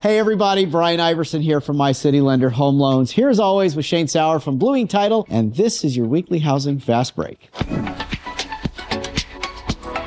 Hey everybody, Brian Iverson here from MyCityLender Home Loans. Here as always with Shane Sauer from Blue Ink Title, and this is your weekly housing fast break.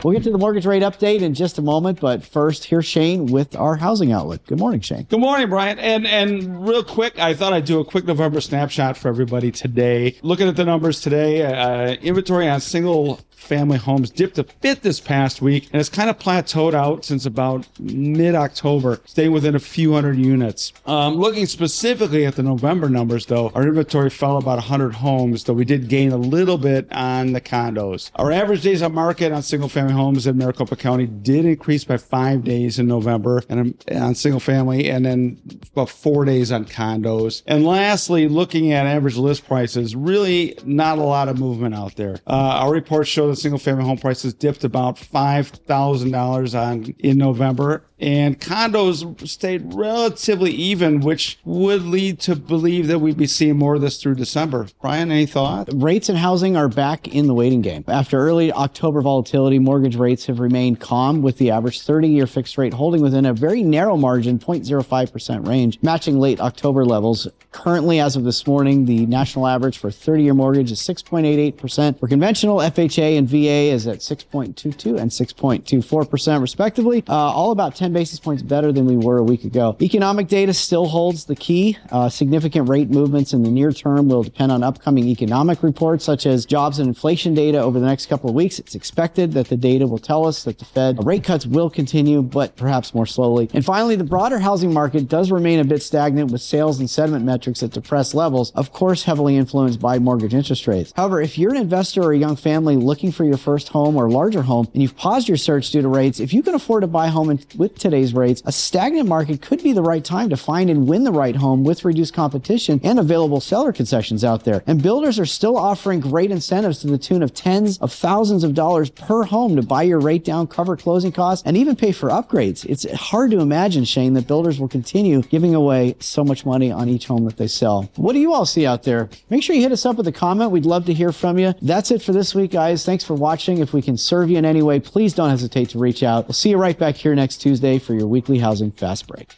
We'll get to the mortgage rate update in just a moment, but first, here's Shane with our housing outlook. Good morning, Shane. Good morning, Brian. And real quick, I thought I'd do a quick November snapshot for everybody today. Looking at the numbers today, inventory on single-family homes dipped a bit this past week, and it's kind of plateaued out since about mid-October, staying within a few hundred units. Looking specifically at the November numbers, though, our inventory fell about 100 homes, though we did gain a little bit on the condos. Our average days on market on single-family homes in Maricopa County did increase by 5 days in November and on single-family, and then about 4 days on condos. And lastly, looking at average list prices, really not a lot of movement out there. Our reports show that single-family home prices dipped about $5,000 in November, and condos stayed relatively even, which would lead to believe that we'd be seeing more of this through December. Brian, any thought? Rates and housing are back in the waiting game. After early October volatility, mortgage rates have remained calm, with the average 30-year fixed rate holding within a very narrow margin, 0.05% range, matching late October levels. Currently, as of this morning, the national average for 30-year mortgage is 6.88%. For conventional, FHA and VA is at 6.22 and 6.24% respectively, all about 10 basis points better than we were a week ago. Economic data still holds the key. Significant rate movements in the near term will depend on upcoming economic reports such as jobs and inflation data over the next couple of weeks. It's expected that the data will tell us that the Fed rate cuts will continue, but perhaps more slowly. And finally, the broader housing market does remain a bit stagnant, with sales and sentiment metrics at depressed levels, of course heavily influenced by mortgage interest rates. However, if you're an investor or a young family looking for your first home or larger home, and you've paused your search due to rates, if you can afford to buy a home with today's rates, a stagnant market could be the right time to find and win the right home with reduced competition and available seller concessions out there. And builders are still offering great incentives to the tune of tens of thousands of dollars per home to buy your rate down, cover closing costs, and even pay for upgrades. It's hard to imagine, Shane, that builders will continue giving away so much money on each home that they sell. What do you all see out there? Make sure you hit us up with a comment. We'd love to hear from you. That's it for this week, guys. Thanks for watching. If we can serve you in any way, please don't hesitate to reach out. We'll see you right back here next Tuesday for your weekly housing fast break.